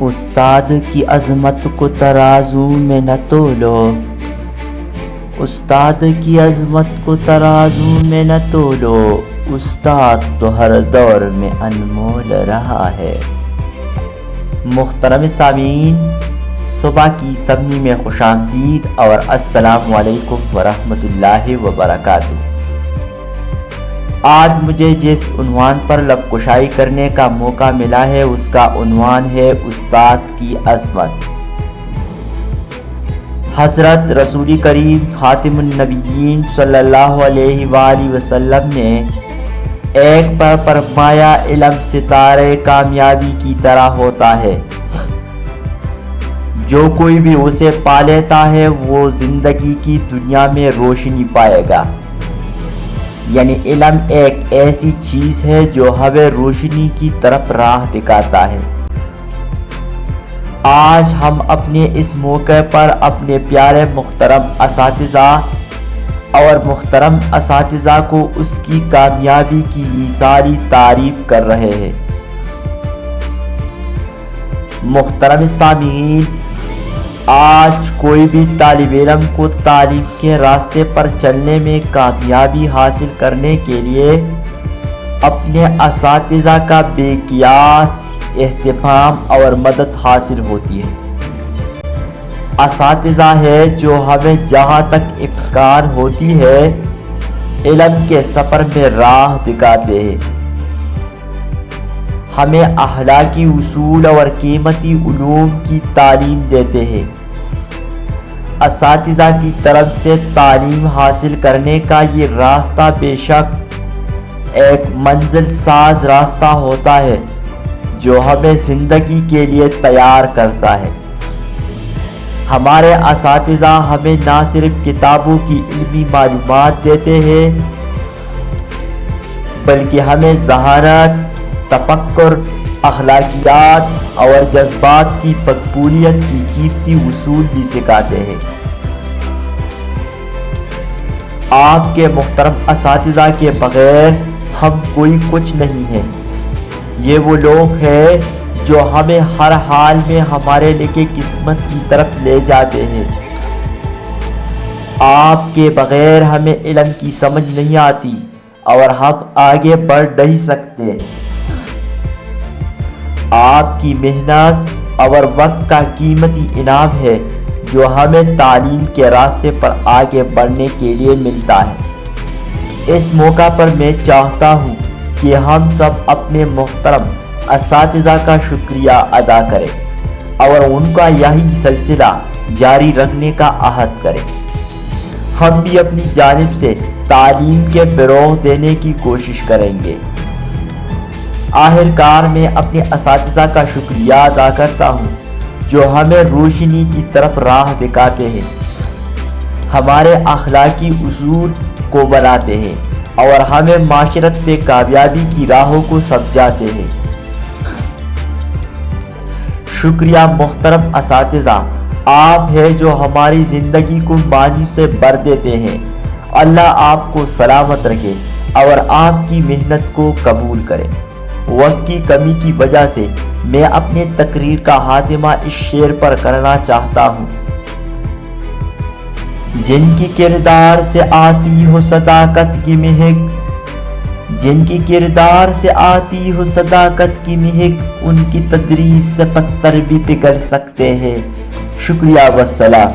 استاد کی عظمت کو ترازو میں نہ تولو، استاد کی عظمت کو ترازو میں نہ تولو، استاد تو ہر دور میں انمول رہا ہے۔ محترم سامعین، صبح کی سبنی میں خوش آمدید اور السلام علیکم ورحمۃ اللہ وبرکاتہ۔ آج مجھے جس عنوان پر لب کشائی کرنے کا موقع ملا ہے اس کا عنوان ہے استاد کی عظمت۔ حضرت رسول کریم خاتم النبیین صلی اللہ علیہ وآلہ وسلم نے ایک پر فرمایا، علم ستارے کامیابی کی طرح ہوتا ہے، جو کوئی بھی اسے پا لیتا ہے وہ زندگی کی دنیا میں روشنی پائے گا۔ یعنی علم ایک ایسی چیز ہے جو ہمیں روشنی کی طرف راہ دکھاتا ہے۔ آج ہم اپنے اس موقع پر اپنے پیارے محترم اساتذہ اور محترم اساتذہ کو اس کی کامیابی کی مثالی تعریف کر رہے ہیں۔ محترم سامعین، آج کوئی بھی طالب علم کو تعلیم کے راستے پر چلنے میں کامیابی حاصل کرنے کے لیے اپنے اساتذہ کا بے قیاس اہتمام اور مدد حاصل ہوتی ہے۔ اساتذہ ہے جو ہمیں جہاں تک امکان ہوتی ہے علم کے سفر میں راہ دکھاتے ہیں، ہمیں اخلاقی اصول اور قیمتی علوم کی تعلیم دیتے ہیں۔ اساتذہ کی طرف سے تعلیم حاصل کرنے کا یہ راستہ بے شک ایک منزل ساز راستہ ہوتا ہے جو ہمیں زندگی کے لیے تیار کرتا ہے۔ ہمارے اساتذہ ہمیں نہ صرف کتابوں کی علمی معلومات دیتے ہیں بلکہ ہمیں ذہانت، تفکر، اخلاقیات اور جذبات کی مقبولیت کی قیمتی اصول بھی سکھاتے ہیں۔ آپ کے محترم اساتذہ کے بغیر ہم کوئی کچھ نہیں ہیں۔ یہ وہ لوگ ہیں جو ہمیں ہر حال میں ہمارے لکھے قسمت کی طرف لے جاتے ہیں۔ آپ کے بغیر ہمیں علم کی سمجھ نہیں آتی اور ہم آگے بڑھ نہیں سکتے۔ آپ کی محنت اور وقت کا قیمتی انعام ہے جو ہمیں تعلیم کے راستے پر آگے بڑھنے کے لیے ملتا ہے۔ اس موقع پر میں چاہتا ہوں کہ ہم سب اپنے محترم اساتذہ کا شکریہ ادا کریں اور ان کا یہی سلسلہ جاری رکھنے کا عہد کریں۔ ہم بھی اپنی جانب سے تعلیم کے فروغ دینے کی کوشش کریں گے۔ آخرکار میں اپنے اساتذہ کا شکریہ ادا کرتا ہوں جو ہمیں روشنی کی طرف راہ دکھاتے ہیں، ہمارے اخلاقی اصول کو بناتے ہیں اور ہمیں معاشرت میں کامیابی کی راہوں کو سمجھاتے ہیں۔ شکریہ محترم اساتذہ، آپ ہیں جو ہماری زندگی کو معنی سے بھر دیتے ہیں۔ اللہ آپ کو سلامت رکھے اور آپ کی محنت کو قبول کرے۔ وقت کی کمی کی وجہ سے میں اپنے تقریر کا خاتمہ اس شعر پر کرنا چاہتا ہوں۔ جن کی کردار سے آتی ہو صداقت کی مہک، جن کی کردار سے آتی ہو صداقت کی مہک، ان کی تدریس سے پتھر بھی پگھل سکتے ہیں۔ شکریہ والسلام۔